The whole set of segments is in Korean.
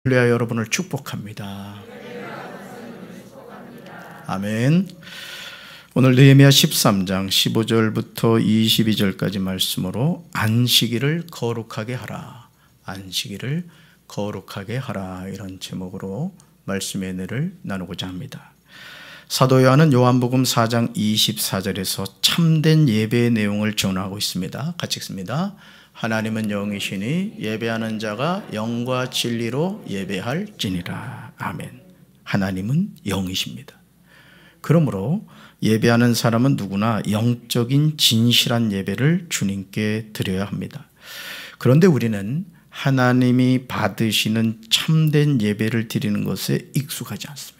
할렐루야. 여러분을 축복합니다. 아멘. 오늘 느헤미야 13장 15절부터 22절까지 말씀으로 안식일을 거룩하게 하라, 안식일을 거룩하게 하라, 이런 제목으로 말씀의 은혜를 나누고자 합니다. 사도 요한은 요한복음 4장 24절에서 참된 예배의 내용을 전하고 있습니다. 같이 읽습니다. 하나님은 영이시니 예배하는 자가 영과 진리로 예배할지니라. 아멘. 하나님은 영이십니다. 그러므로 예배하는 사람은 누구나 영적인 진실한 예배를 주님께 드려야 합니다. 그런데 우리는 하나님이 받으시는 참된 예배를 드리는 것에 익숙하지 않습니다.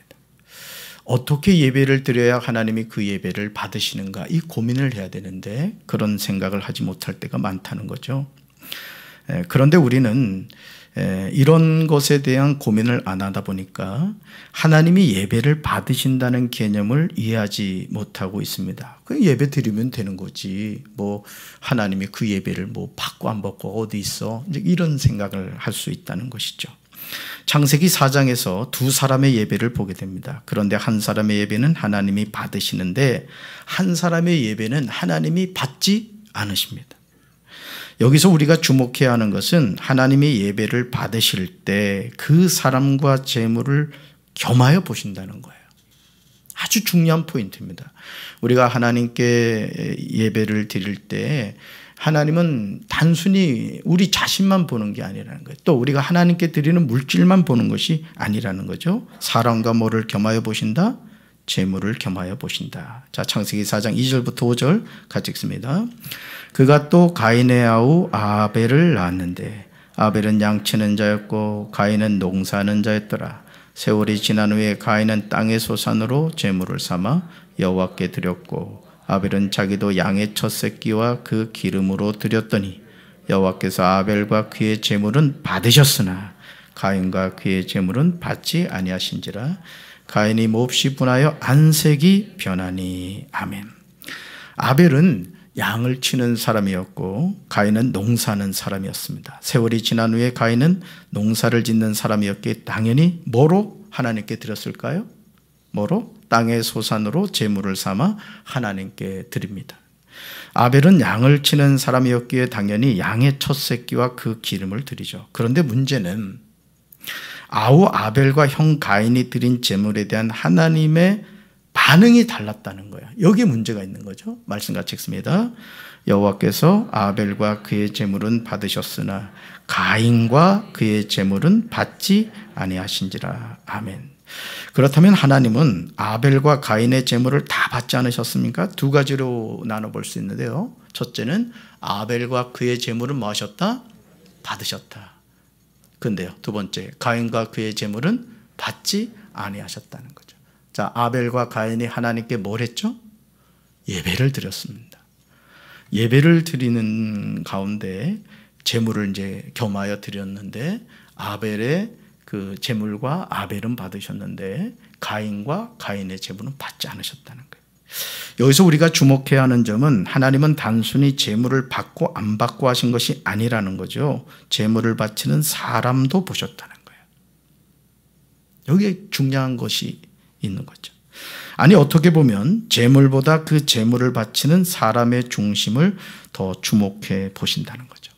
어떻게 예배를 드려야 하나님이 그 예배를 받으시는가, 이 고민을 해야 되는데 그런 생각을 하지 못할 때가 많다는 거죠. 그런데 우리는 이런 것에 대한 고민을 안 하다 보니까 하나님이 예배를 받으신다는 개념을 이해하지 못하고 있습니다. 그 예배 드리면 되는 거지, 뭐 하나님이 그 예배를 뭐 받고 안 받고 어디 있어, 이제 이런 생각을 할 수 있다는 것이죠. 창세기 4장에서 두 사람의 예배를 보게 됩니다. 그런데 한 사람의 예배는 하나님이 받으시는데 한 사람의 예배는 하나님이 받지 않으십니다. 여기서 우리가 주목해야 하는 것은 하나님의 예배를 받으실 때 그 사람과 재물을 겸하여 보신다는 거예요. 아주 중요한 포인트입니다. 우리가 하나님께 예배를 드릴 때 하나님은 단순히 우리 자신만 보는 게 아니라는 거예요. 또 우리가 하나님께 드리는 물질만 보는 것이 아니라는 거죠. 사람과 뭐를 겸하여 보신다? 재물을 겸하여 보신다. 자, 창세기 4장 2절부터 5절 같이 읽습니다. 그가 또 가인의 아우 아벨을 낳았는데 아벨은 양치는 자였고 가인은 농사하는 자였더라. 세월이 지난 후에 가인은 땅의 소산으로 제물을 삼아 여호와께 드렸고 아벨은 자기도 양의 첫 새끼와 그 기름으로 드렸더니 여호와께서 아벨과 그의 제물은 받으셨으나 가인과 그의 제물은 받지 아니하신지라. 가인이 몹시 분하여 안색이 변하니. 아멘. 아벨은 양을 치는 사람이었고 가인은 농사하는 사람이었습니다. 세월이 지난 후에 가인은 농사를 짓는 사람이었기에 당연히 뭐로 하나님께 드렸을까요? 뭐로? 땅의 소산으로 제물을 삼아 하나님께 드립니다. 아벨은 양을 치는 사람이었기에 당연히 양의 첫 새끼와 그 기름을 드리죠. 그런데 문제는 아우 아벨과 형 가인이 드린 제물에 대한 하나님의 반응이 달랐다는 거예요. 여기에 문제가 있는 거죠. 말씀 같이 읽습니다. 여호와께서 아벨과 그의 제물은 받으셨으나 가인과 그의 제물은 받지 아니하신지라. 아멘. 그렇다면 하나님은 아벨과 가인의 제물을 다 받지 않으셨습니까? 두 가지로 나눠볼 수 있는데요. 첫째는 아벨과 그의 제물은 뭐 하셨다? 받으셨다. 근데요, 두 번째, 가인과 그의 제물은 받지 아니하셨다는 거죠. 자, 아벨과 가인이 하나님께 뭘 했죠? 예배를 드렸습니다. 예배를 드리는 가운데 제물을 이제 겸하여 드렸는데 아벨의 그 제물과 아벨은 받으셨는데 가인과 가인의 제물은 받지 않으셨다는 거예요. 여기서 우리가 주목해야 하는 점은 하나님은 단순히 제물을 받고 안 받고 하신 것이 아니라는 거죠. 제물을 바치는 사람도 보셨다는 거예요. 여기에 중요한 것이 있는 거죠. 아니, 어떻게 보면 제물보다 그 제물을 바치는 사람의 중심을 더 주목해 보신다는 거죠.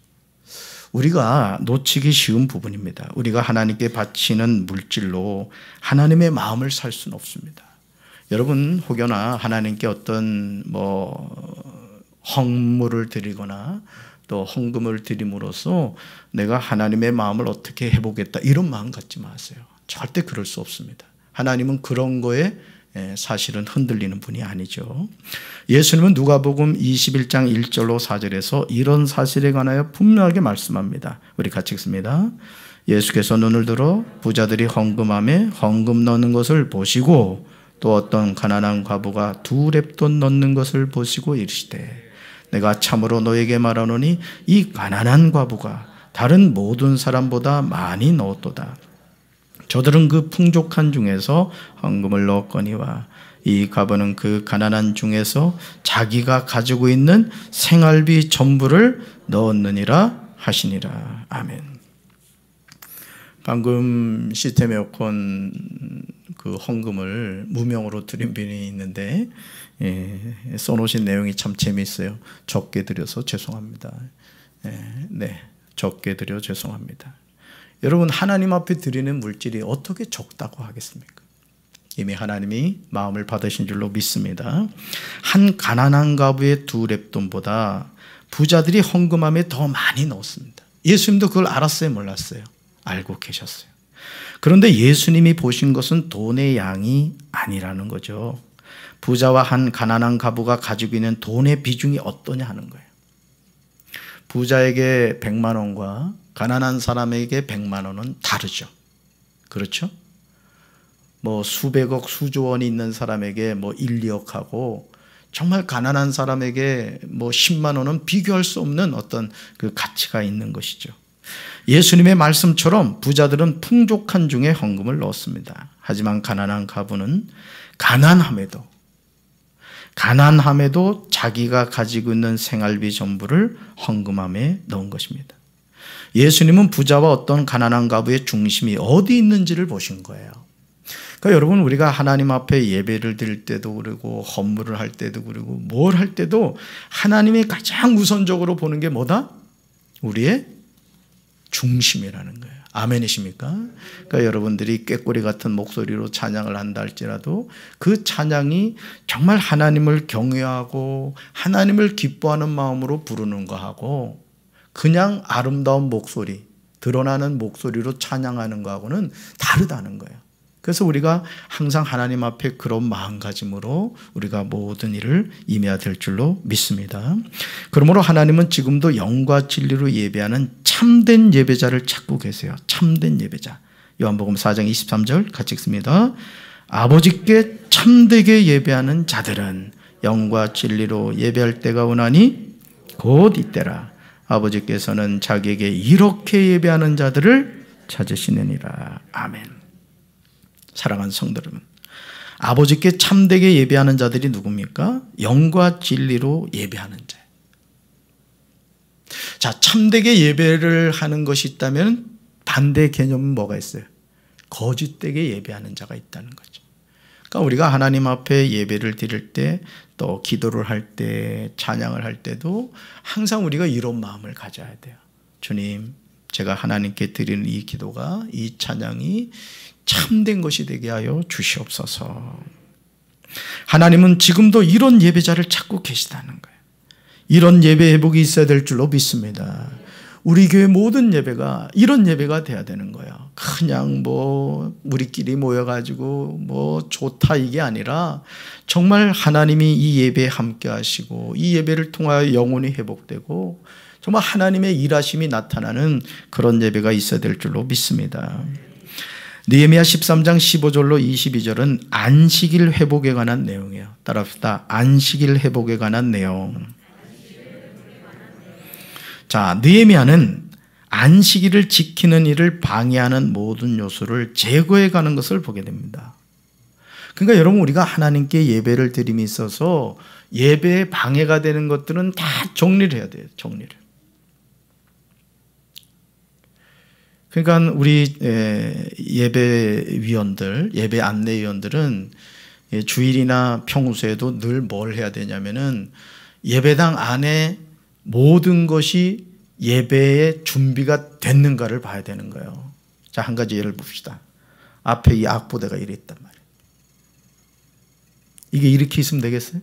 우리가 놓치기 쉬운 부분입니다. 우리가 하나님께 바치는 물질로 하나님의 마음을 살 수는 없습니다. 여러분, 혹여나 하나님께 어떤 헌물을 드리거나 또 헌금을 드림으로써 내가 하나님의 마음을 어떻게 해보겠다, 이런 마음 갖지 마세요. 절대 그럴 수 없습니다. 하나님은 그런 거에 사실은 흔들리는 분이 아니죠. 예수님은 누가복음 21장 1절로 4절에서 이런 사실에 관하여 분명하게 말씀합니다. 우리 같이 읽습니다. 예수께서 눈을 들어 부자들이 헌금함에 헌금 넣는 것을 보시고 또 어떤 가난한 과부가 2렙돈 넣는 것을 보시고 이르시되 내가 참으로 너에게 말하노니 이 가난한 과부가 다른 모든 사람보다 많이 넣었도다. 저들은 그 풍족한 중에서 헌금을 넣었거니와 이 과부는 그 가난한 중에서 자기가 가지고 있는 생활비 전부를 넣었느니라 하시니라. 아멘. 방금 시스템 에어컨 그 헌금을 무명으로 드린 분이 있는데 써놓으신 내용이 참 재미있어요. 적게 드려서 죄송합니다. 네, 적게 드려 죄송합니다. 여러분, 하나님 앞에 드리는 물질이 어떻게 적다고 하겠습니까? 이미 하나님이 마음을 받으신 줄로 믿습니다. 한 가난한 과부의 2렙돈보다 부자들이 헌금함에 더 많이 넣었습니다. 예수님도 그걸 알았어요, 몰랐어요? 알고 계셨어요. 그런데 예수님이 보신 것은 돈의 양이 아니라는 거죠. 부자와 한 가난한 과부가 가지고 있는 돈의 비중이 어떠냐 하는 거예요. 부자에게 100만 원과 가난한 사람에게 100만 원은 다르죠. 그렇죠? 뭐 수백억, 수조 원이 있는 사람에게 뭐 1, 2억하고 정말 가난한 사람에게 뭐 10만 원은 비교할 수 없는 어떤 그 가치가 있는 것이죠. 예수님의 말씀처럼 부자들은 풍족한 중에 헌금을 넣었습니다. 하지만 가난한 과부는 가난함에도 자기가 가지고 있는 생활비 전부를 헌금함에 넣은 것입니다. 예수님은 부자와 어떤 가난한 과부의 중심이 어디 있는지를 보신 거예요. 그러니까 여러분, 우리가 하나님 앞에 예배를 드릴 때도 그러고 헌물을 할 때도 그러고 뭘 할 때도 하나님이 가장 우선적으로 보는 게 뭐다? 우리의 중심이라는 거예요. 아멘이십니까? 그러니까 여러분들이 꾀꼬리 같은 목소리로 찬양을 한다 할지라도 그 찬양이 정말 하나님을 경외하고 하나님을 기뻐하는 마음으로 부르는 거하고 그냥 아름다운 목소리, 드러나는 목소리로 찬양하는 거하고는 다르다는 거예요. 그래서 우리가 항상 하나님 앞에 그런 마음가짐으로 우리가 모든 일을 임해야 될 줄로 믿습니다. 그러므로 하나님은 지금도 영과 진리로 예배하는 참된 예배자를 찾고 계세요. 참된 예배자. 요한복음 4장 23절 같이 읽습니다. 아버지께 참되게 예배하는 자들은 영과 진리로 예배할 때가 오나니 곧 이때라. 아버지께서는 자기에게 이렇게 예배하는 자들을 찾으시느니라. 아멘. 사랑하는 성도 여러분, 아버지께 참되게 예배하는 자들이 누굽니까? 영과 진리로 예배하는 자예요. 자, 참되게 예배를 하는 것이 있다면 반대 개념은 뭐가 있어요? 거짓되게 예배하는 자가 있다는 거죠. 그러니까 우리가 하나님 앞에 예배를 드릴 때, 또 기도를 할 때, 찬양을 할 때도 항상 우리가 이런 마음을 가져야 돼요. 주님, 제가 하나님께 드리는 이 기도가, 이 찬양이 참된 것이 되게 하여 주시옵소서. 하나님은 지금도 이런 예배자를 찾고 계시다는 거예요. 이런 예배 회복이 있어야 될 줄로 믿습니다. 우리 교회 모든 예배가 이런 예배가 돼야 되는 거예요. 그냥 뭐 우리끼리 모여가지고 뭐 좋다 이게 아니라 정말 하나님이 이 예배에 함께 하시고 이 예배를 통하여 영혼이 회복되고 정말 하나님의 일하심이 나타나는 그런 예배가 있어야 될 줄로 믿습니다. 느헤미야 13장 15절로 22절은 안식일 회복에 관한 내용이에요. 따라합시다. 안식일 회복에 관한 내용. 자, 느헤미야는 안식일을 지키는 일을 방해하는 모든 요소를 제거해 가는 것을 보게 됩니다. 그러니까 여러분, 우리가 하나님께 예배를 드림에 있어서 예배에 방해가 되는 것들은 다 정리를 해야 돼요. 정리를. 그러니까 우리 예배위원들, 예배 안내위원들은 주일이나 평소에도 늘 뭘 해야 되냐면은 예배당 안에 모든 것이 예배의 준비가 됐는가를 봐야 되는 거예요. 자, 한 가지 예를 봅시다. 앞에 이 악보대가 이래 있단 말이에요. 이게 이렇게 있으면 되겠어요?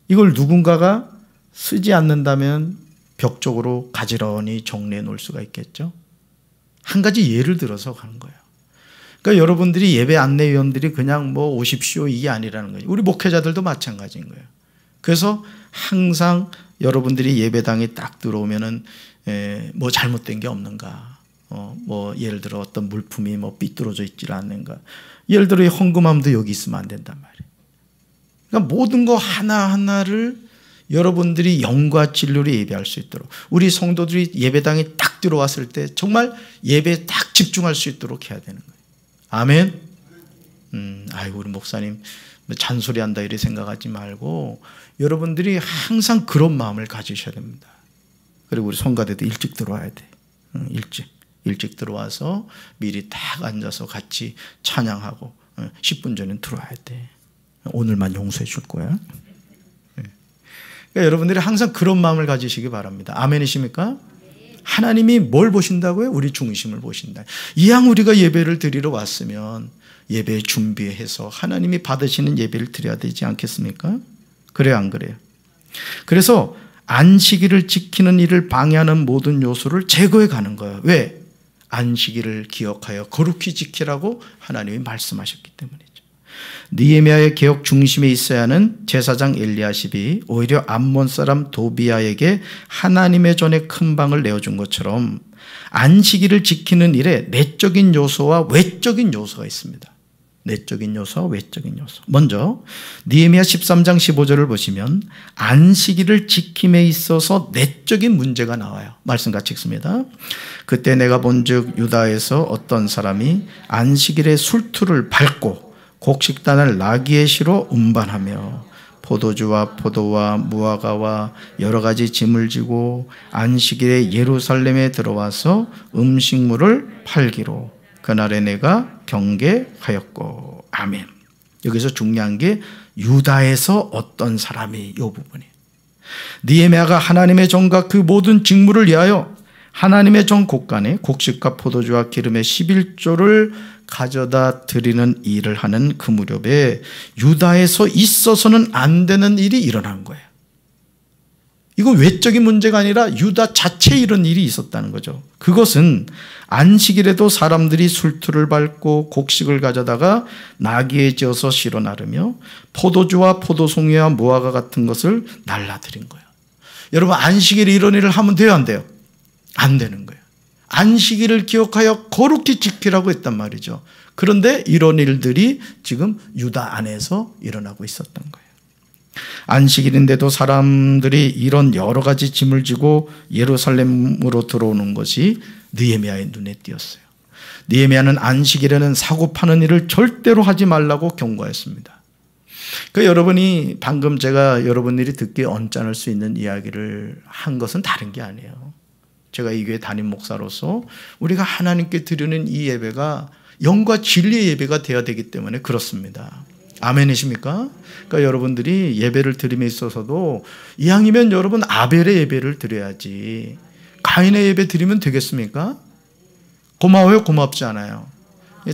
이걸 누군가가 쓰지 않는다면 벽 쪽으로 가지런히 정리해 놓을 수가 있겠죠. 한 가지 예를 들어서 가는 거예요. 그러니까 여러분들이 예배 안내위원들이 그냥 뭐 오십시오 이게 아니라는 거예요. 우리 목회자들도 마찬가지인 거예요. 그래서 항상 여러분들이 예배당에 딱 들어오면은 뭐 잘못된 게 없는가, 뭐 예를 들어 어떤 물품이 뭐 삐뚤어져 있지 않는가, 예를 들어 헌금함도 여기 있으면 안 된단 말이에요. 그러니까 모든 거 하나하나를 여러분들이 영과 진리로 예배할 수 있도록, 우리 성도들이 예배당에 딱 들어왔을 때 정말 예배에 딱 집중할 수 있도록 해야 되는 거예요. 아멘. 아이고 우리 목사님 잔소리한다 이렇게 생각하지 말고 여러분들이 항상 그런 마음을 가지셔야 됩니다. 그리고 우리 성가대도 일찍 들어와야 돼. 일찍 일찍 들어와서 미리 딱 앉아서 같이 찬양하고 10분 전엔 들어와야 돼. 오늘만 용서해 줄 거야. 그러니까 여러분들이 항상 그런 마음을 가지시기 바랍니다. 아멘이십니까? 하나님이 뭘 보신다고요? 우리 중심을 보신다. 이왕 우리가 예배를 드리러 왔으면 예배 준비해서 하나님이 받으시는 예배를 드려야 되지 않겠습니까? 그래요, 안 그래요? 그래서 안식일을 지키는 일을 방해하는 모든 요소를 제거해 가는 거예요. 왜? 안식일을 기억하여 거룩히 지키라고 하나님이 말씀하셨기 때문이죠. 느헤미야의 개혁 중심에 있어야 하는 제사장 엘리야십이 오히려 암몬 사람 도비야에게 하나님의 전에 큰 방을 내어준 것처럼 안식일을 지키는 일에 내적인 요소와 외적인 요소가 있습니다. 내적인 요소와 외적인 요소. 먼저 느헤미야 13장 15절을 보시면 안식일을 지킴에 있어서 내적인 문제가 나와요. 말씀 같이 읽습니다. 그때 내가 본즉 유다에서 어떤 사람이 안식일에 술투를 밟고 곡식단을 나귀의 시로 운반하며 포도주와 포도와 무화과와 여러 가지 짐을 지고 안식일에 예루살렘에 들어와서 음식물을 팔기로 그날에 내가 경계하였고. 아멘. 여기서 중요한 게 유다에서 어떤 사람이 이 부분이에요. 느헤미야가 하나님의 전과 그 모든 직무를 위하여 하나님의 전 곳간에 곡식과 포도주와 기름의 11조를 가져다 드리는 일을 하는 그 무렵에 유다에서 있어서는 안 되는 일이 일어난 거예요. 이건 외적인 문제가 아니라 유다 자체에 이런 일이 있었다는 거죠. 그것은 안식일에도 사람들이 술투를 밟고 곡식을 가져다가 나귀에 지어서 실어 나르며 포도주와 포도송이와 무화과 같은 것을 날라드린 거예요. 여러분, 안식일에 이런 일을 하면 돼요, 안 돼요? 안 되는 거예요. 안식일을 기억하여 거룩히 지키라고 했단 말이죠. 그런데 이런 일들이 지금 유다 안에서 일어나고 있었던 거예요. 안식일인데도 사람들이 이런 여러 가지 짐을 지고 예루살렘으로 들어오는 것이 느헤미야의 눈에 띄었어요. 느헤미야는 안식일에는 사고 파는 일을 절대로 하지 말라고 경고했습니다. 그 여러분이 방금 제가 여러분들이 듣기에 언짢을 수 있는 이야기를 한 것은 다른 게 아니에요. 제가 이 교회 담임 목사로서 우리가 하나님께 드리는 이 예배가 영과 진리의 예배가 되어야 되기 때문에 그렇습니다. 아멘이십니까? 그러니까 여러분들이 예배를 드림에 있어서도 이왕이면 여러분 아벨의 예배를 드려야지 가인의 예배 드리면 되겠습니까? 고마워요? 고맙지 않아요?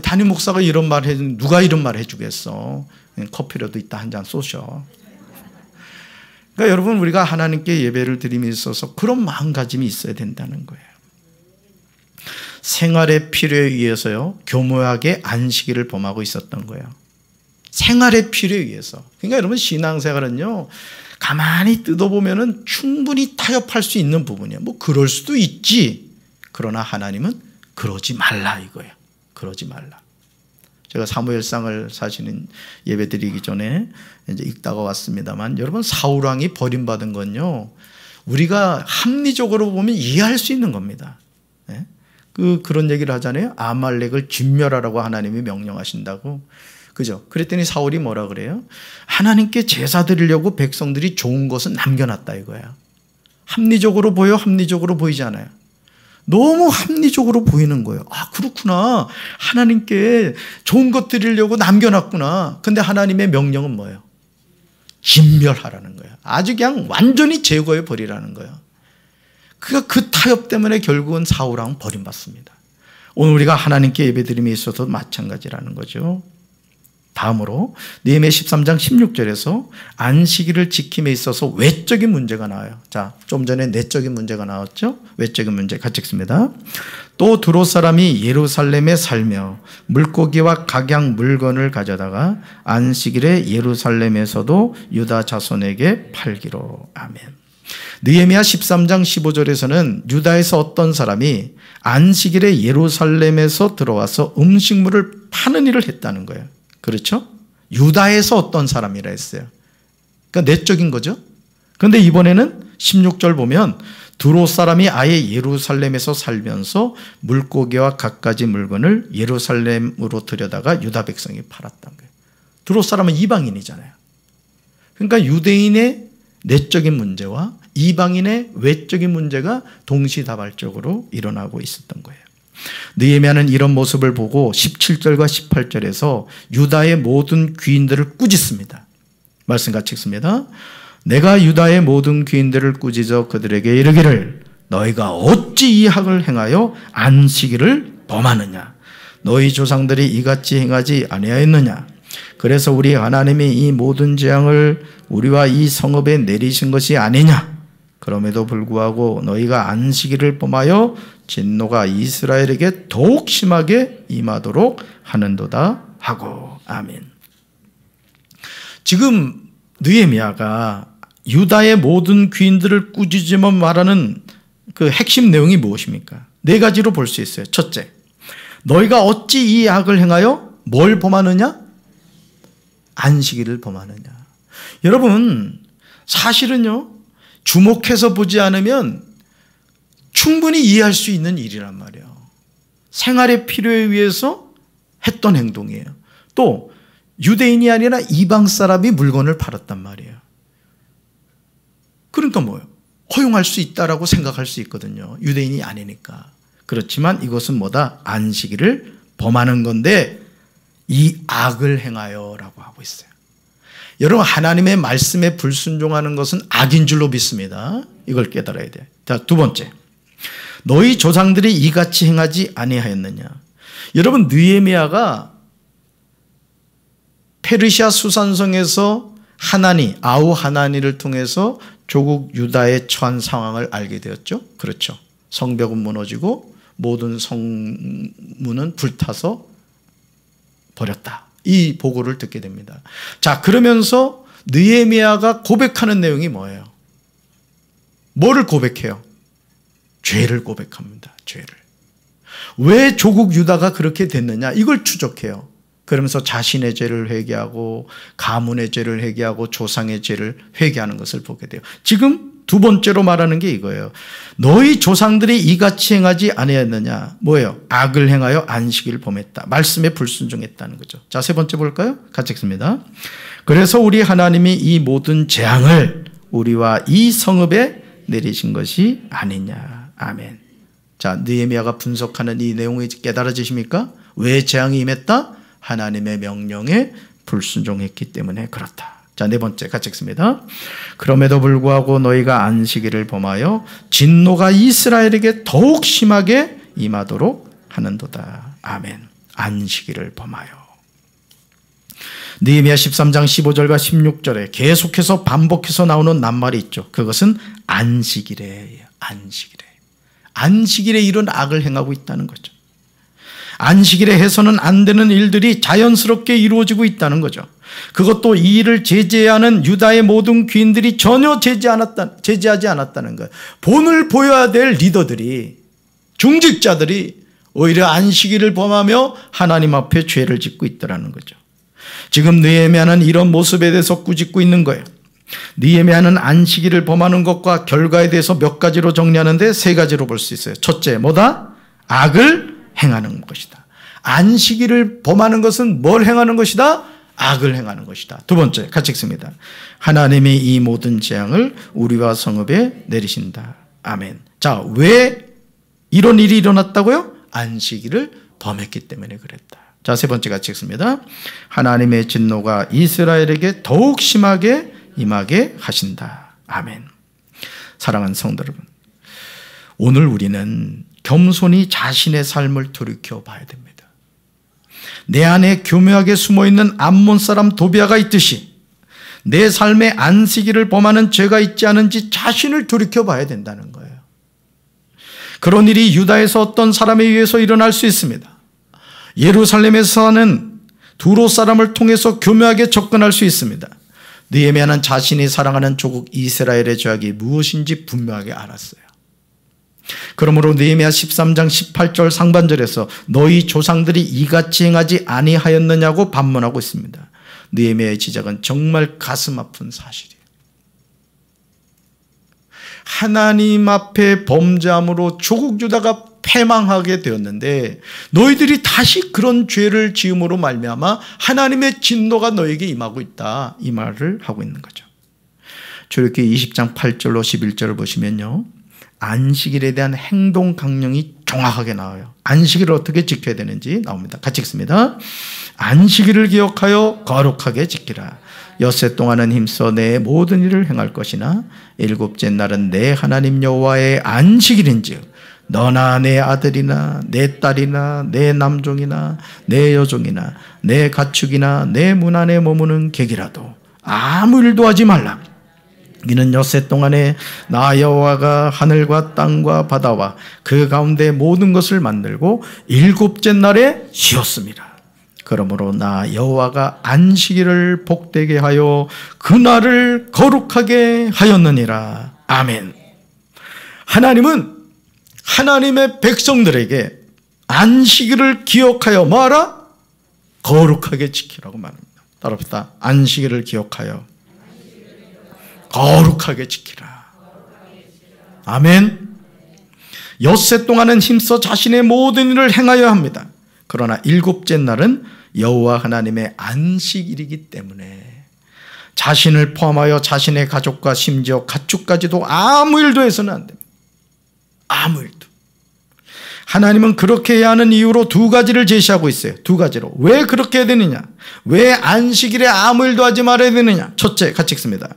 담임 목사가 이런 말 해주면 누가 이런 말 해주겠어? 커피라도 이따 한 잔 쏘셔. 그러니까 여러분, 우리가 하나님께 예배를 드림에 있어서 그런 마음가짐이 있어야 된다는 거예요. 생활의 필요에 의해서요, 교묘하게 안식일을 범하고 있었던 거예요. 생활의 필요에 의해서. 그러니까 여러분, 신앙생활은요, 가만히 뜯어보면은 충분히 타협할 수 있는 부분이에요. 뭐 그럴 수도 있지. 그러나 하나님은 그러지 말라 이거예요. 그러지 말라. 제가 사무엘상을 사실은 예배드리기 전에 이제 읽다가 왔습니다만, 여러분, 사울왕이 버림받은 건요, 우리가 합리적으로 보면 이해할 수 있는 겁니다. 네? 그런 얘기를 하잖아요. 아말렉을 진멸하라고 하나님이 명령하신다고. 그죠? 그랬더니 사울이 뭐라 그래요? 하나님께 제사 드리려고 백성들이 좋은 것은 남겨놨다 이거야. 합리적으로 보여? 합리적으로 보이지 않아요? 너무 합리적으로 보이는 거예요. 아, 그렇구나. 하나님께 좋은 것 드리려고 남겨놨구나. 근데 하나님의 명령은 뭐예요? 진멸하라는 거예요. 아주 그냥 완전히 제거해 버리라는 거예요. 그 타협 때문에 결국은 사울왕은 버림받습니다. 오늘 우리가 하나님께 예배드림에 있어서 마찬가지라는 거죠. 다음으로 느헤미야 13장 16절에서 안식일을 지킴에 있어서 외적인 문제가 나와요. 자, 좀 전에 내적인 문제가 나왔죠? 외적인 문제 같이 읽습니다. 또 두로 사람이 예루살렘에 살며 물고기와 각양 물건을 가져다가 안식일에 예루살렘에서도 유다 자손에게 팔기로. 아멘. 느헤미야 13장 15절에서는 유다에서 어떤 사람이 안식일에 예루살렘에서 들어와서 음식물을 파는 일을 했다는 거예요. 그렇죠? 유다에서 어떤 사람이라 했어요. 그러니까 내적인 거죠. 그런데 이번에는 16절 보면 두로 사람이 아예 예루살렘에서 살면서 물고기와 갖가지 물건을 예루살렘으로 들여다가 유다 백성이 팔았던 거예요. 두로 사람은 이방인이잖아요. 그러니까 유대인의 내적인 문제와 이방인의 외적인 문제가 동시다발적으로 일어나고 있었던 거예요. 느헤미야는 이런 모습을 보고 17절과 18절에서 유다의 모든 귀인들을 꾸짖습니다. 말씀 같이 읽습니다. 내가 유다의 모든 귀인들을 꾸짖어 그들에게 이르기를 너희가 어찌 이 악을 행하여 안식일을 범하느냐. 너희 조상들이 이같이 행하지 아니하였느냐. 그래서 우리 하나님이 이 모든 재앙을 우리와 이 성읍에 내리신 것이 아니냐. 그럼에도 불구하고 너희가 안식일을 범하여 진노가 이스라엘에게 더욱 심하게 임하도록 하는도다 하고. 아멘. 지금 느헤미야가 유다의 모든 귀인들을 꾸짖으며 말하는 그 핵심 내용이 무엇입니까? 네 가지로 볼 수 있어요. 첫째, 너희가 어찌 이 악을 행하여 뭘 범하느냐? 안식일을 범하느냐. 여러분, 사실은요, 주목해서 보지 않으면 충분히 이해할 수 있는 일이란 말이에요. 생활의 필요에 의해서 했던 행동이에요. 또 유대인이 아니라 이방 사람이 물건을 팔았단 말이에요. 그러니까 뭐예요? 허용할 수 있다라고 생각할 수 있거든요. 유대인이 아니니까. 그렇지만 이것은 뭐다? 안식일을 범하는 건데 이 악을 행하여 라고 하고 있어요. 여러분, 하나님의 말씀에 불순종하는 것은 악인 줄로 믿습니다. 이걸 깨달아야 돼요. 자, 두 번째, 너희 조상들이 이같이 행하지 아니하였느냐. 여러분, 느헤미야가 페르시아 수산성에서 아우 하나니를 통해서 조국 유다에 처한 상황을 알게 되었죠. 그렇죠. 성벽은 무너지고 모든 성문은 불타서 버렸다. 이 보고를 듣게 됩니다. 자, 그러면서 느헤미야가 고백하는 내용이 뭐예요? 뭐를 고백해요? 죄를 고백합니다. 죄를. 왜 조국 유다가 그렇게 됐느냐? 이걸 추적해요. 그러면서 자신의 죄를 회개하고 가문의 죄를 회개하고 조상의 죄를 회개하는 것을 보게 돼요. 지금 두 번째로 말하는 게 이거예요. 너희 조상들이 이같이 행하지 아니하였느냐. 뭐예요? 악을 행하여 안식일을 범했다. 말씀에 불순종했다는 거죠. 자, 세 번째 볼까요? 같이 읽습니다. 그래서 우리 하나님이 이 모든 재앙을 우리와 이 성읍에 내리신 것이 아니냐. 아멘. 자, 느헤미야가 분석하는 이 내용이 깨달아지십니까? 왜 재앙이 임했다? 하나님의 명령에 불순종했기 때문에 그렇다. 자, 네 번째 같이 읽습니다. 그럼에도 불구하고 너희가 안식일을 범하여 진노가 이스라엘에게 더욱 심하게 임하도록 하는도다. 아멘. 안식일을 범하여. 느헤미야 13장 15절과 16절에 계속해서 반복해서 나오는 낱말이 있죠. 그것은 안식일에. 안식일에 이런 악을 행하고 있다는 거죠. 안식일에 해서는 안 되는 일들이 자연스럽게 이루어지고 있다는 거죠. 그것도 이 일을 제재하는 유다의 모든 귀인들이 전혀 제재하지 않았다는 거예요. 본을 보여야 될 리더들이, 중직자들이 오히려 안식일을 범하며 하나님 앞에 죄를 짓고 있더라는 거죠. 지금 느헤미야는 이런 모습에 대해서 꾸짖고 있는 거예요. 느헤미야는 안식일을 범하는 것과 결과에 대해서 몇 가지로 정리하는데 세 가지로 볼 수 있어요. 첫째, 뭐다? 악을 행하는 것이다. 안식일을 범하는 것은 뭘 행하는 것이다? 악을 행하는 것이다. 두 번째, 같이 읽습니다. 하나님이 이 모든 재앙을 우리와 성읍에 내리신다. 아멘. 자, 왜 이런 일이 일어났다고요? 안식일을 범했기 때문에 그랬다. 자, 세 번째 같이 읽습니다. 하나님의 진노가 이스라엘에게 더욱 심하게 임하게 하신다. 아멘. 사랑하는 성도 여러분, 오늘 우리는 겸손히 자신의 삶을 돌이켜 봐야 됩니다. 내 안에 교묘하게 숨어있는 암몬 사람 도비아가 있듯이 내 삶에 안식일을 범하는 죄가 있지 않은지 자신을 돌이켜 봐야 된다는 거예요. 그런 일이 유다에서 어떤 사람에 의해서 일어날 수 있습니다. 예루살렘에서 사는 두로 사람을 통해서 교묘하게 접근할 수 있습니다. 느헤미야는 자신이 사랑하는 조국 이스라엘의 죄악이 무엇인지 분명하게 알았어요. 그러므로 느헤미야 13장 18절 상반절에서 너희 조상들이 이같이 행하지 아니하였느냐고 반문하고 있습니다. 느헤미야의 지적은 정말 가슴 아픈 사실이에요. 하나님 앞에 범죄함으로 조국 유다가 패망하게 되었는데 너희들이 다시 그런 죄를 지음으로 말미암아 하나님의 진노가 너에게 임하고 있다. 이 말을 하고 있는 거죠. 출애굽기 20장 8절로 11절을 보시면요. 안식일에 대한 행동 강령이 정확하게 나와요. 안식일을 어떻게 지켜야 되는지 나옵니다. 같이 읽습니다. 안식일을 기억하여 거룩하게 지키라. 엿새 동안은 힘써 내 모든 일을 행할 것이나 일곱째 날은 내 하나님 여호와의 안식일인즉 너나 내 아들이나 내 딸이나 내 남종이나 내 여종이나 내 가축이나 내 문 안에 머무는 객이라도 아무 일도 하지 말라. 이는 엿새 동안에 나 여호와가 하늘과 땅과 바다와 그 가운데 모든 것을 만들고 일곱째 날에 쉬었습니다. 그러므로 나 여호와가 안식일을 복되게 하여 그날을 거룩하게 하였느니라. 아멘. 하나님은 하나님의 백성들에게 안식일을 기억하여 뭐하라? 거룩하게 지키라고 말합니다. 따라합시다. 안식일을 기억하여 거룩하게 지키라. 아멘. 엿새 동안은 힘써 자신의 모든 일을 행하여야 합니다. 그러나 일곱째 날은 여호와 하나님의 안식일이기 때문에 자신을 포함하여 자신의 가족과 심지어 가축까지도 아무 일도 해서는 안 됩니다. 아무 일도. 하나님은 그렇게 해야 하는 이유로 두 가지를 제시하고 있어요. 두 가지로. 왜 그렇게 해야 되느냐? 왜 안식일에 아무 일도 하지 말아야 되느냐? 첫째, 같이 읽습니다.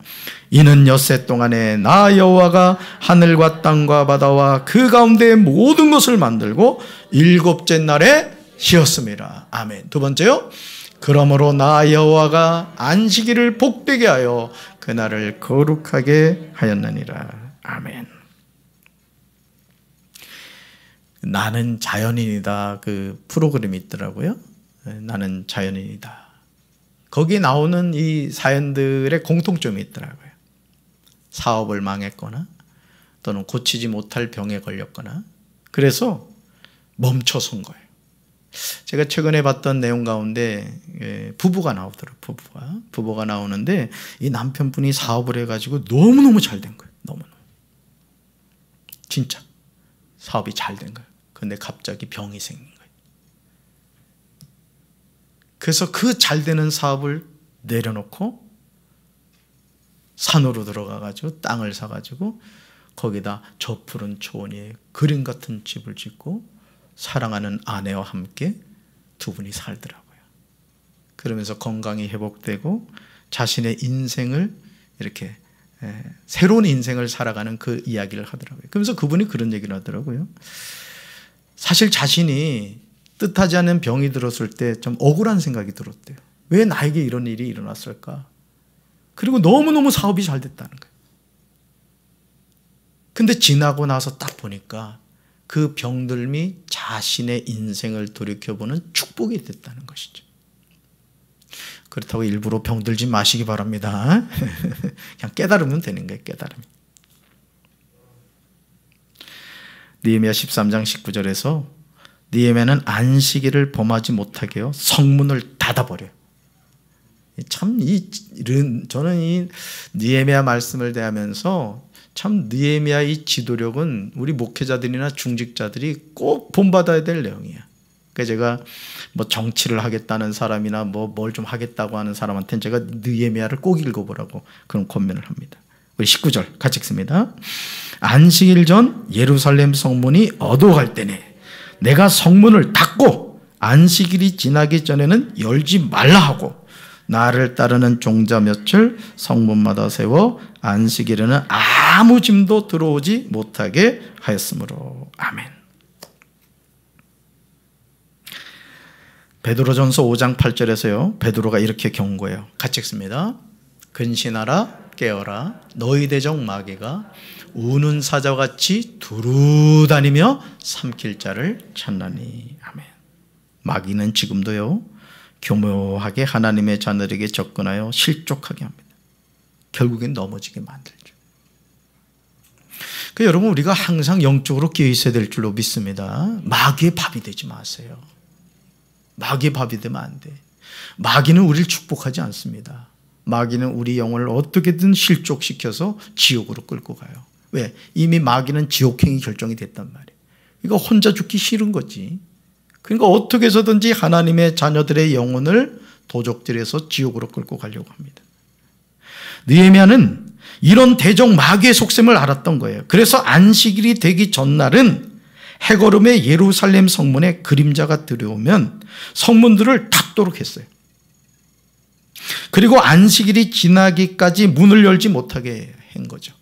이는 엿새 동안에 나 여호와가 하늘과 땅과 바다와 그 가운데 모든 것을 만들고 일곱째 날에 쉬었습니다. 아멘. 두 번째요. 그러므로 나 여호와가 안식일을 복되게 하여 그날을 거룩하게 하였느니라. 아멘. 나는 자연인이다 그 프로그램이 있더라고요. 나는 자연인이다. 거기에 나오는 이 사연들의 공통점이 있더라고요. 사업을 망했거나 또는 고치지 못할 병에 걸렸거나 그래서 멈춰선 거예요. 제가 최근에 봤던 내용 가운데 부부가 나오더라고요. 부부가 나오는데 이 남편분이 사업을 해가지고 너무너무 잘 된 거예요. 너무너무. 진짜 사업이 잘 된 거예요. 그런데 갑자기 병이 생긴 거예요. 그래서 그 잘 되는 사업을 내려놓고 산으로 들어가가지고 땅을 사가지고 거기다 저 푸른 초원에 그림 같은 집을 짓고 사랑하는 아내와 함께 두 분이 살더라고요. 그러면서 건강이 회복되고 자신의 인생을 이렇게 새로운 인생을 살아가는 그 이야기를 하더라고요. 그러면서 그분이 그런 얘기를 하더라고요. 사실 자신이 뜻하지 않은 병이 들었을 때 좀 억울한 생각이 들었대요. 왜 나에게 이런 일이 일어났을까? 그리고 너무너무 사업이 잘 됐다는 거예요. 근데 지나고 나서 딱 보니까 그 병들미 자신의 인생을 돌이켜보는 축복이 됐다는 것이죠. 그렇다고 일부러 병들지 마시기 바랍니다. 그냥 깨달으면 되는 거예요. 깨달음. 느헤미야 13장 19절에서 느헤미야는 안식일을 범하지 못하게 해요. 성문을 닫아버려요. 참 저는 이 느헤미야 말씀을 대하면서 참 느헤미야의 지도력은 우리 목회자들이나 중직자들이 꼭 본받아야 될 내용이에요. 그러니까 제가 뭐 정치를 하겠다는 사람이나 뭘 좀 하겠다고 하는 사람한테는 제가 느헤미야를 꼭 읽어보라고 그런 권면을 합니다. 우리 19절 같이 읽습니다. 안식일 전 예루살렘 성문이 어두워갈 때네 내가 성문을 닫고 안식일이 지나기 전에는 열지 말라 하고 나를 따르는 종자 몇을 성문마다 세워 안식일에는 아무 짐도 들어오지 못하게 하였으므로. 아멘. 베드로전서 5장 8절에서요. 베드로가 이렇게 경고해요. 같이 읽습니다. 근신하라 깨어라 너희 대적 마귀가 우는 사자같이 두루 다니며 삼킬 자를 찾나니. 아멘. 마귀는 지금도요. 교묘하게 하나님의 자녀에게 접근하여 실족하게 합니다. 결국엔 넘어지게 만들죠. 그러니까 여러분 우리가 항상 영적으로 깨어 있어야 될 줄로 믿습니다. 마귀의 밥이 되지 마세요. 마귀의 밥이 되면 안 돼. 마귀는 우리를 축복하지 않습니다. 마귀는 우리 영혼을 어떻게든 실족시켜서 지옥으로 끌고 가요. 왜? 이미 마귀는 지옥행이 결정이 됐단 말이에요. 그러니까 혼자 죽기 싫은 거지. 그러니까 어떻게 해서든지 하나님의 자녀들의 영혼을 도적질해서 지옥으로 끌고 가려고 합니다. 느헤미야는 이런 대적 마귀의 속셈을 알았던 거예요. 그래서 안식일이 되기 전날은 해걸음에 예루살렘 성문에 그림자가 들어오면 성문들을 닫도록 했어요. 그리고 안식일이 지나기까지 문을 열지 못하게 한 거죠.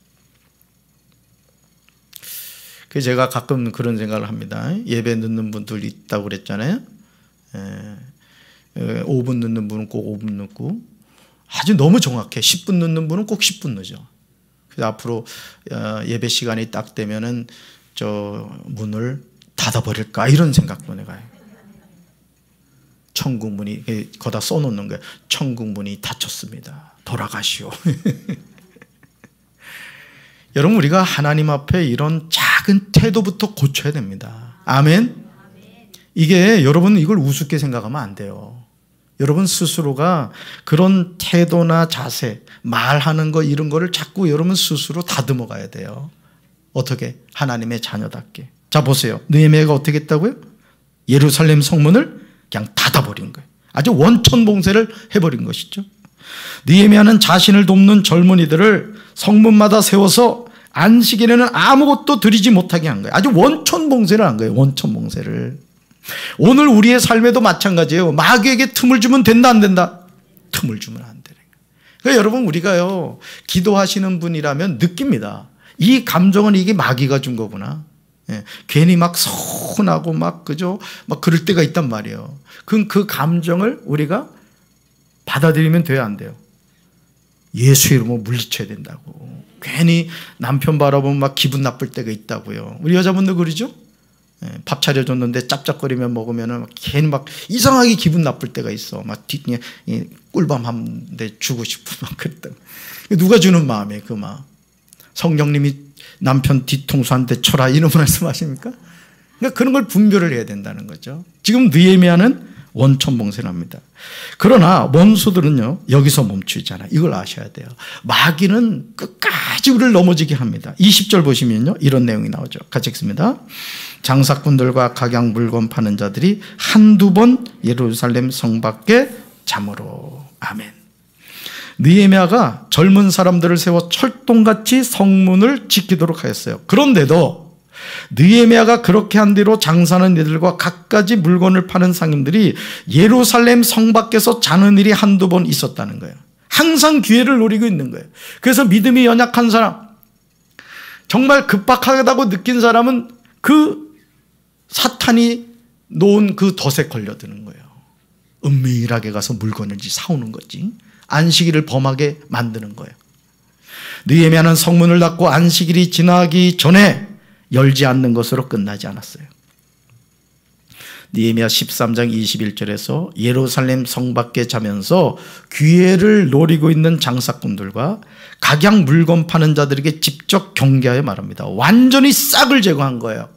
그래서 제가 가끔 그런 생각을 합니다. 예배 늦는 분들 있다고 그랬잖아요. 5분 늦는 분은 꼭 5분 늦고, 아주 너무 정확해. 10분 늦는 분은 꼭 10분 늦어. 그래서 앞으로 예배 시간이 딱 되면은 저 문을 닫아버릴까 이런 생각도 내가 해요. 천국문이 거기다 써놓는 거예요. 천국문이 닫혔습니다. 돌아가시오. 여러분, 우리가 하나님 앞에 이런 작은 태도부터 고쳐야 됩니다. 아멘. 이게 여러분 이걸 우습게 생각하면 안 돼요. 여러분 스스로가 그런 태도나 자세, 말하는 거 이런 거를 자꾸 여러분 스스로 다듬어 가야 돼요. 어떻게? 하나님의 자녀답게. 자, 보세요. 느헤미야가 어떻게 했다고요? 예루살렘 성문을 그냥 닫아버린 거예요. 아주 원천봉쇄를 해버린 것이죠. 느헤미야는 자신을 돕는 젊은이들을 성문마다 세워서 안식일에는 아무것도 드리지 못하게 한 거예요. 아주 원천봉쇄를 한 거예요. 원천봉쇄를. 오늘 우리의 삶에도 마찬가지예요. 마귀에게 틈을 주면 된다 안 된다? 틈을 주면 안 되는 거예요. 그러니까 여러분, 우리가요 기도하시는 분이라면 느낍니다. 이 감정은 이게 마귀가 준 거구나. 예, 괜히 막 서운하고 막 그죠? 막 그럴 때가 있단 말이에요. 그럼 그 감정을 우리가 받아들이면 돼야 안 돼요? 예수 이름으로 물리쳐야 된다고. 괜히 남편 바라보면 막 기분 나쁠 때가 있다고요. 우리 여자분들 그러죠? 예, 밥 차려줬는데 짭짭거리면 먹으면 괜히 막 이상하게 기분 나쁠 때가 있어. 막 꿀밤 한 대 주고 싶고 막 그랬다. 누가 주는 마음이에요, 그 마음. 성령님이 남편 뒤통수 한 대 쳐라 이런 말씀하십니까? 그러니까 그런 걸 분별을 해야 된다는 거죠. 지금 느헤미야는 원천봉쇄를 합니다. 그러나 원수들은요 여기서 멈추잖아요. 이걸 아셔야 돼요. 마귀는 끝까지 우리를 넘어지게 합니다. 20절 보시면요 이런 내용이 나오죠. 같이 읽습니다. 장사꾼들과 각양 물건 파는 자들이 한두 번 예루살렘 성 밖에 잠으로. 아멘. 느헤미야가 젊은 사람들을 세워 철동같이 성문을 지키도록 하였어요. 그런데도 느헤미야가 그렇게 한 뒤로 장사하는 이들과 갖가지 물건을 파는 상인들이 예루살렘 성 밖에서 자는 일이 한두 번 있었다는 거예요. 항상 기회를 노리고 있는 거예요. 그래서 믿음이 연약한 사람, 정말 급박하다고 느낀 사람은 그 사탄이 놓은 그 덫에 걸려드는 거예요. 은밀하게 가서 물건을 사오는 거지. 안식일을 범하게 만드는 거예요. 느헤미야는 성문을 닫고 안식일이 지나기 전에 열지 않는 것으로 끝나지 않았어요. 느헤미야 13장 21절에서 예루살렘 성 밖에 자면서 기회를 노리고 있는 장사꾼들과 각양 물건 파는 자들에게 직접 경계하여 말합니다. 완전히 싹을 제거한 거예요.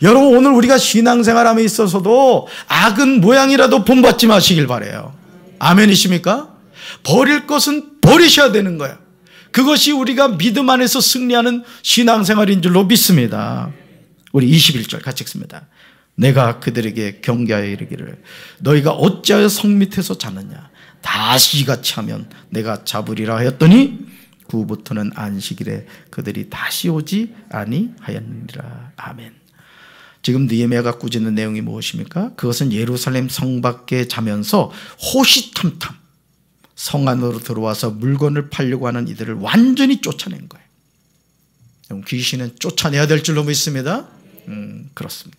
여러분, 오늘 우리가 신앙생활함에 있어서도 악은 모양이라도 본받지 마시길 바라요. 아멘이십니까? 버릴 것은 버리셔야 되는 거예요. 그것이 우리가 믿음 안에서 승리하는 신앙생활인 줄로 믿습니다. 우리 21절 같이 읽습니다. 내가 그들에게 경계하여 이르기를 너희가 어찌하여 성 밑에서 자느냐 다시 이같이 하면 내가 잡으리라 하였더니 그후부터는 안식일에 그들이 다시 오지 아니하였느니라. 아멘. 지금 느헤미야가 꾸짖는 내용이 무엇입니까? 그것은 예루살렘 성 밖에 자면서 호시탐탐 성 안으로 들어와서 물건을 팔려고 하는 이들을 완전히 쫓아낸 거예요. 귀신은 쫓아내야 될 줄로 믿습니다. 그렇습니다.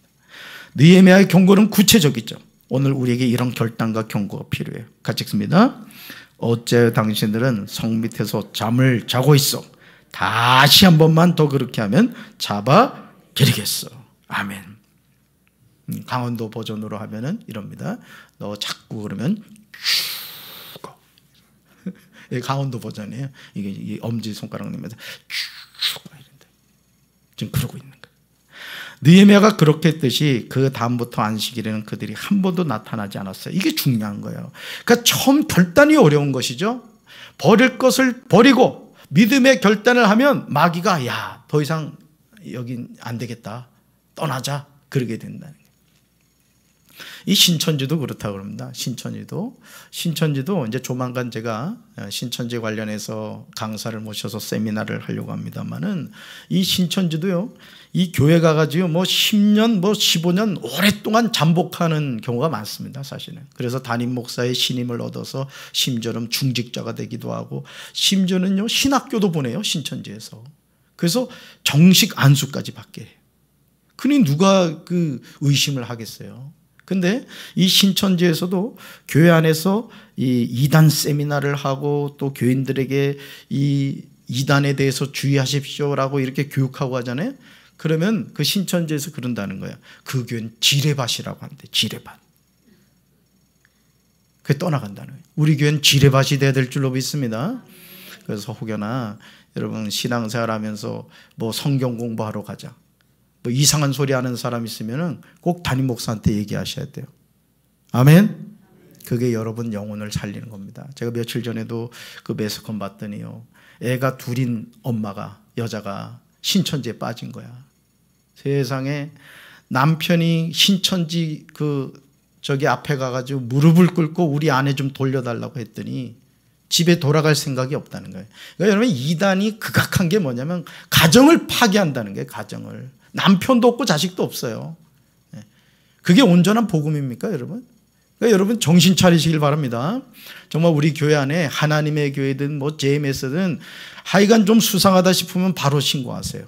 느헤미야의 경고는 구체적이죠. 오늘 우리에게 이런 결단과 경고가 필요해요. 같이 읽습니다. 어째 당신들은 성 밑에서 잠을 자고 있어. 다시 한 번만 더 그렇게 하면 잡아드리겠어. 아멘. 강원도 버전으로 하면은 이럽니다. 너 자꾸 그러면 죽어. 강원도 버전이에요. 이게 엄지 손가락 내면서 죽어 이런데 지금 그러고 있는 거예요. 느헤미야가 그렇게 했듯이 그 다음부터 안식일에는 그들이 한 번도 나타나지 않았어요. 이게 중요한 거예요. 그러니까 처음 결단이 어려운 것이죠. 버릴 것을 버리고 믿음의 결단을 하면 마귀가 야, 더 이상 여긴 안 되겠다. 떠나자. 그러게 된다는 거예요. 이 신천지도 그렇다고 합니다. 신천지도 이제 조만간 제가 신천지 관련해서 강사를 모셔서 세미나를 하려고 합니다만은 이 신천지도요, 이 교회 가가지고 뭐 10년, 뭐 15년 오랫동안 잠복하는 경우가 많습니다, 사실은. 그래서 담임 목사의 신임을 얻어서 심지어는 중직자가 되기도 하고, 심지어는요, 신학교도 보내요, 신천지에서. 그래서 정식 안수까지 받게 해요. 그니 누가 그 의심을 하겠어요? 근데 이 신천지에서도 교회 안에서 이 이단 세미나를 하고 또 교인들에게 이 이단에 대해서 주의하십시오라고 이렇게 교육하고 하잖아요. 그러면 그 신천지에서 그런다는 거예요. 그 교회는 지뢰밭이라고 하는데, 지뢰밭. 그게 떠나간다는 거예요. 우리 교회는 지뢰밭이 돼야 될 줄로 믿습니다. 그래서 혹여나 여러분 신앙생활 하면서 뭐 성경 공부하러 가자, 뭐 이상한 소리 하는 사람 있으면 꼭 담임 목사한테 얘기하셔야 돼요. 아멘. 그게 여러분 영혼을 살리는 겁니다. 제가 며칠 전에도 그 매스컴 봤더니요, 애가 둘인 엄마가, 여자가 신천지에 빠진 거야. 세상에 남편이 신천지 저기 앞에 가가지고 무릎을 꿇고 우리 아내 좀 돌려달라고 했더니 집에 돌아갈 생각이 없다는 거예요. 그러니까 여러분 이단이 극악한 게 뭐냐면 가정을 파괴한다는 거예요. 가정을. 남편도 없고 자식도 없어요. 그게 온전한 복음입니까, 여러분? 그러니까 여러분 정신 차리시길 바랍니다. 정말 우리 교회 안에 하나님의 교회든 뭐 JMS든 하여간 좀 수상하다 싶으면 바로 신고하세요.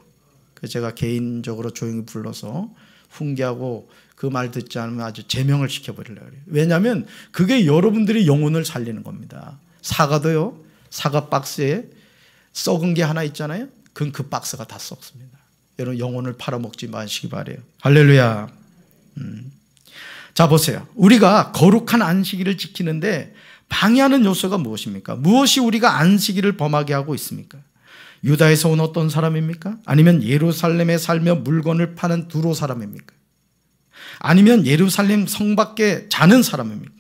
그래서 제가 개인적으로 조용히 불러서 훈계하고 그 말 듣지 않으면 아주 제명을 시켜버리려고 해요. 왜냐하면 그게 여러분들이 영혼을 살리는 겁니다. 사과도요, 사과 박스에 썩은 게 하나 있잖아요. 그건 그 박스가 다 썩습니다. 여러분 영혼을 팔아먹지 마시기 바래요. 할렐루야. 자 보세요. 우리가 거룩한 안식일을 지키는데 방해하는 요소가 무엇입니까? 무엇이 우리가 안식일을 범하게 하고 있습니까? 유다에서 온 어떤 사람입니까? 아니면 예루살렘에 살며 물건을 파는 두로 사람입니까? 아니면 예루살렘 성 밖에 자는 사람입니까?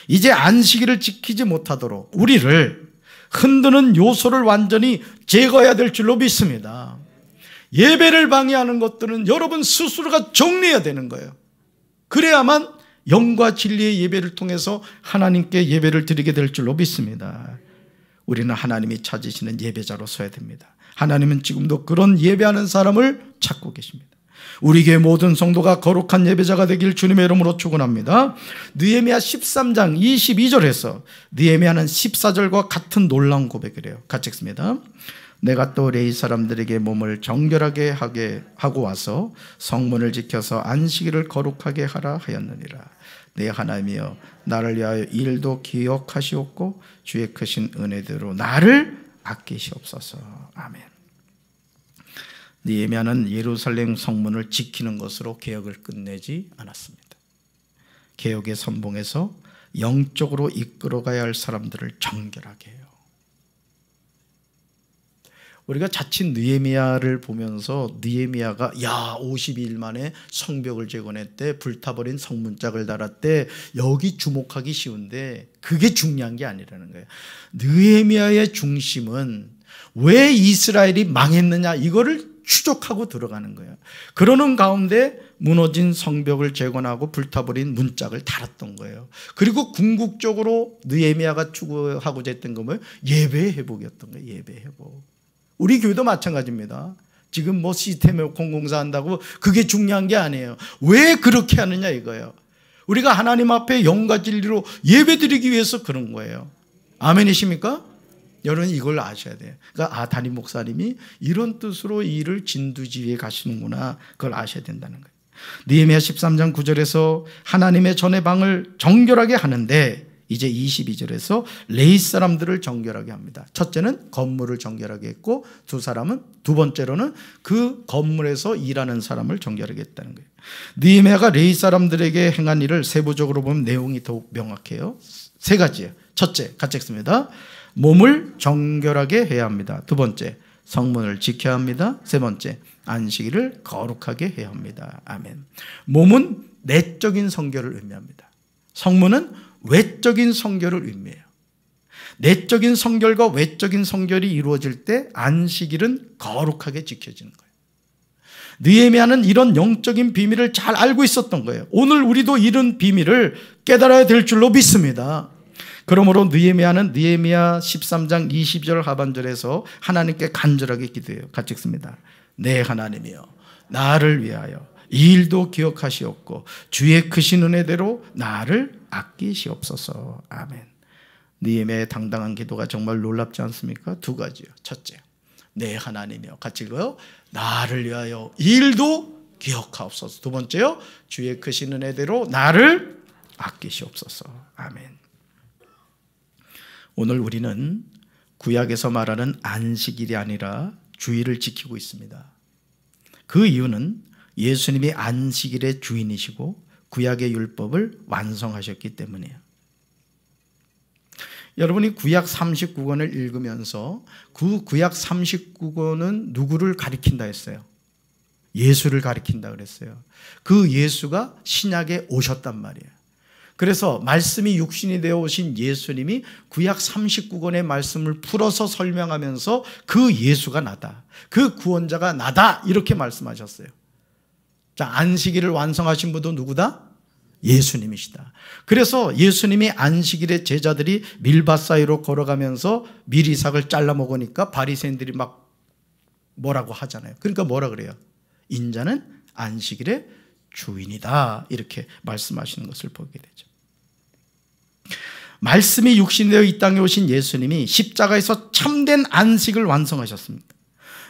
이제 안식일을 지키지 못하도록 우리를 흔드는 요소를 완전히 제거해야 될 줄로 믿습니다. 예배를 방해하는 것들은 여러분 스스로가 정리해야 되는 거예요. 그래야만 영과 진리의 예배를 통해서 하나님께 예배를 드리게 될 줄로 믿습니다. 우리는 하나님이 찾으시는 예배자로 서야 됩니다. 하나님은 지금도 그런 예배하는 사람을 찾고 계십니다. 우리 교회 모든 성도가 거룩한 예배자가 되길 주님의 이름으로 축원합니다. 느헤미야 13장 22절에서 느헤미야는 14절과 같은 놀라운 고백을 해요. 같이 읽습니다. 내가 또 레위 사람들에게 몸을 정결하게 하게 하고 와서 성문을 지켜서 안식일을 거룩하게 하라 하였느니라. 내 하나님이여 나를 위하여 일도 기억하시옵고 주의 크신 은혜대로 나를 아끼시옵소서. 아멘. 느헤미야는 예루살렘 성문을 지키는 것으로 개혁을 끝내지 않았습니다. 개혁의 선봉에서 영적으로 이끌어가야 할 사람들을 정결하게 해요. 우리가 자칫 느헤미야를 보면서 느헤미야가 52일 만에 성벽을 재건했대, 불타버린 성문짝을 달았대, 여기 주목하기 쉬운데 그게 중요한 게 아니라는 거예요. 느헤미야의 중심은 왜 이스라엘이 망했느냐 이거를 추적하고 들어가는 거예요. 그러는 가운데 무너진 성벽을 재건하고 불타버린 문짝을 달았던 거예요. 그리고 궁극적으로 느헤미야가 추구하고자 했던 건 뭐예요? 예배 회복이었던 거예요. 예배 회복. 우리 교회도 마찬가지입니다. 지금 뭐 시스템에 공공사 한다고 그게 중요한 게 아니에요. 왜 그렇게 하느냐 이거예요. 우리가 하나님 앞에 영과 진리로 예배드리기 위해서 그런 거예요. 아멘이십니까? 여러분 이걸 아셔야 돼요. 그러니까 담임 목사님이 이런 뜻으로 이 일을 진두지휘해 가시는구나, 그걸 아셔야 된다는 거예요. 느헤미야 13장 9절에서 하나님의 전의 방을 정결하게 하는데 이제 22절에서 레위 사람들을 정결하게 합니다. 첫째는 건물을 정결하게 했고 두 번째로는 그 건물에서 일하는 사람을 정결하게 했다는 거예요. 느헤미야가 레위 사람들에게 행한 일을 세부적으로 보면 내용이 더욱 명확해요. 세 가지예요. 첫째, 같이 읽습니다. 몸을 정결하게 해야 합니다. 두 번째, 성문을 지켜야 합니다. 세 번째, 안식일을 거룩하게 해야 합니다. 아멘. 몸은 내적인 성결을 의미합니다. 성문은 외적인 성결을 의미해요. 내적인 성결과 외적인 성결이 이루어질 때 안식일은 거룩하게 지켜지는 거예요. 느헤미야는 이런 영적인 비밀을 잘 알고 있었던 거예요. 오늘 우리도 이런 비밀을 깨달아야 될 줄로 믿습니다. 그러므로 느헤미야는 느헤미야 13장 20절 하반절에서 하나님께 간절하게 기도해요. 같이 읽습니다. 내 하나님이여, 나를 위하여 이 일도 기억하시옵고 주의 크신 은혜대로 나를 아끼시옵소서. 아멘. 느헤미야의 당당한 기도가 정말 놀랍지 않습니까? 두 가지요. 첫째, 내 하나님이여, 같이 읽어요. 나를 위하여 이 일도 기억하옵소서. 두 번째요, 주의 크신 은혜대로 나를 아끼시옵소서. 아멘. 오늘 우리는 구약에서 말하는 안식일이 아니라 주일을 지키고 있습니다. 그 이유는 예수님이 안식일의 주인이시고 구약의 율법을 완성하셨기 때문이에요. 여러분이 구약 39권을 읽으면서 그 구약 39권은 누구를 가리킨다 했어요? 예수를 가리킨다 그랬어요. 그 예수가 신약에 오셨단 말이에요. 그래서 말씀이 육신이 되어 오신 예수님이 구약 39권의 말씀을 풀어서 설명하면서 그 예수가 나다, 그 구원자가 나다, 이렇게 말씀하셨어요. 자, 안식일을 완성하신 분도 누구다? 예수님이시다. 그래서 예수님이 안식일에 제자들이 밀밭 사이로 걸어가면서 밀이삭을 잘라 먹으니까 바리새인들이 막 뭐라고 하잖아요. 그러니까 뭐라 그래요? 인자는 안식일의 주인이다, 이렇게 말씀하시는 것을 보게 되죠. 말씀이 육신되어 이 땅에 오신 예수님이 십자가에서 참된 안식을 완성하셨습니다.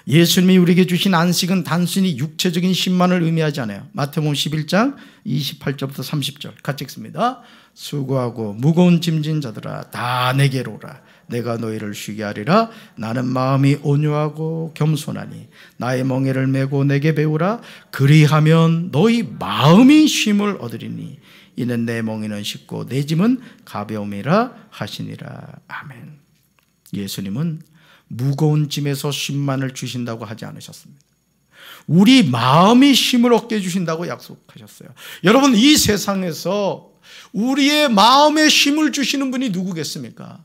예수님이 우리에게 주신 안식은 단순히 육체적인 쉼만을 의미하지 않아요. 마태복음 11장 28절부터 30절 같이 읽습니다. 수고하고 무거운 짐진 자들아 다 내게로 오라. 내가 너희를 쉬게 하리라. 나는 마음이 온유하고 겸손하니 나의 멍에를 메고 내게 배우라. 그리하면 너희 마음이 쉼을 얻으리니 이는 내 멍에는 쉽고 내 짐은 가벼움이라 하시니라. 아멘. 예수님은 무거운 짐에서 쉼만을 주신다고 하지 않으셨습니다. 우리 마음이 쉼을 얻게 해주신다고 약속하셨어요. 여러분, 이 세상에서 우리의 마음에 쉼을 주시는 분이 누구겠습니까?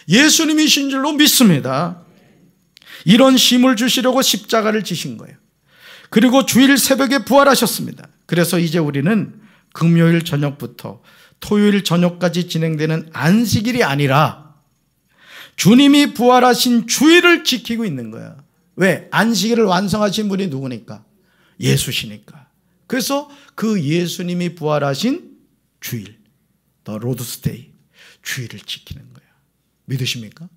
예수님이신 줄로 믿습니다. 이런 쉼을 주시려고 십자가를 지신 거예요. 그리고 주일 새벽에 부활하셨습니다. 그래서 이제 우리는 금요일 저녁부터 토요일 저녁까지 진행되는 안식일이 아니라 주님이 부활하신 주일을 지키고 있는 거야. 왜? 안식일을 완성하신 분이 누구니까? 예수시니까. 그래서 그 예수님이 부활하신 주일, 더 로드스데이, 주일을 지키는 거야. 믿으십니까?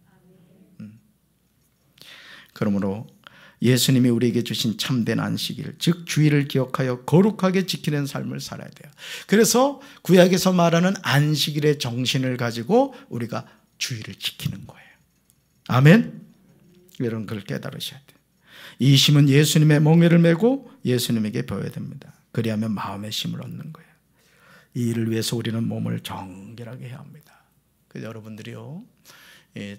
그러므로 예수님이 우리에게 주신 참된 안식일, 즉 주일을 기억하여 거룩하게 지키는 삶을 살아야 돼요. 그래서 구약에서 말하는 안식일의 정신을 가지고 우리가 주일을 지키는 거예요. 아멘? 여러분, 그걸 깨달으셔야 돼요. 이 쉼은 예수님의 멍에를 메고 예수님에게 배워야 됩니다. 그리하면 마음의 쉼을 얻는 거예요. 이 일을 위해서 우리는 몸을 정결하게 해야 합니다. 그래서 여러분들이요,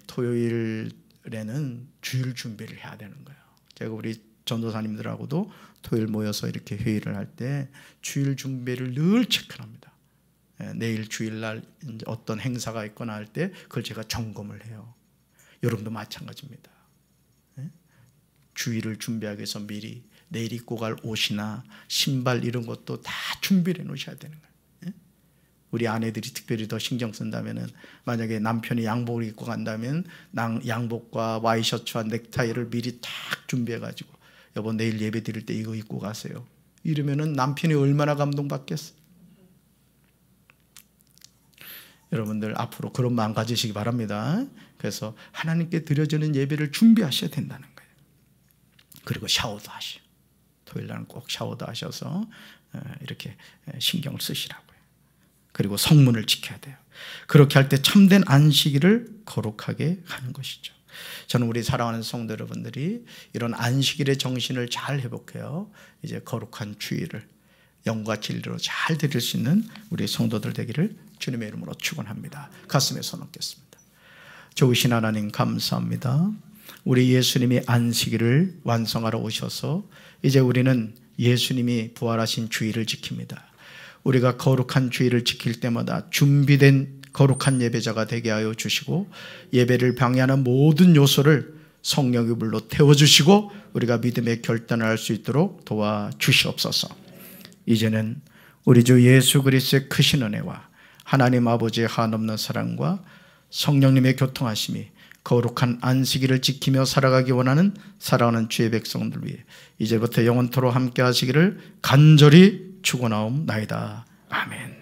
토요일에는 주일 준비를 해야 되는 거예요. 제가 우리 전도사님들하고도 토요일 모여서 이렇게 회의를 할 때 주일 준비를 늘 체크합니다. 내일 주일날 어떤 행사가 있거나 할 때 그걸 제가 점검을 해요. 여러분도 마찬가지입니다. 주일을 준비하기 위해서 미리 내일 입고 갈 옷이나 신발 이런 것도 다 준비를 해 놓으셔야 되는 거예요. 우리 아내들이 특별히 더 신경 쓴다면은, 만약에 남편이 양복을 입고 간다면 양복과 와이셔츠와 넥타이를 미리 딱 준비해가지고, 여보 내일 예배 드릴 때 이거 입고 가세요. 이러면은 남편이 얼마나 감동받겠어요. 여러분들 앞으로 그런 마음 가지시기 바랍니다. 그래서 하나님께 드려지는 예배를 준비하셔야 된다는 거예요. 그리고 샤워도 하시오. 토요일날은 꼭 샤워도 하셔서 이렇게 신경을 쓰시라고요. 그리고 성문을 지켜야 돼요. 그렇게 할 때 참된 안식일을 거룩하게 하는 것이죠. 저는 우리 사랑하는 성도 여러분들이 이런 안식일의 정신을 잘 회복해요. 이제 거룩한 주일을 영과 진리로 잘 드릴 수 있는 우리 성도들 되기를 주님의 이름으로 축원합니다. 가슴에 손 얹겠습니다. 좋으신 하나님 감사합니다. 우리 예수님이 안식일을 완성하러 오셔서 이제 우리는 예수님이 부활하신 주일을 지킵니다. 우리가 거룩한 주일을 지킬 때마다 준비된 거룩한 예배자가 되게 하여 주시고, 예배를 방해하는 모든 요소를 성령의 불로 태워주시고 우리가 믿음의 결단을 할 수 있도록 도와주시옵소서. 이제는 우리 주 예수 그리스도의 크신 은혜와 하나님 아버지의 한없는 사랑과 성령님의 교통하심이 거룩한 안식일을 지키며 살아가기 원하는 사랑하는 주의 백성들 위해 이제부터 영원토록 함께 하시기를 간절히 축원하옵나이다. 아멘.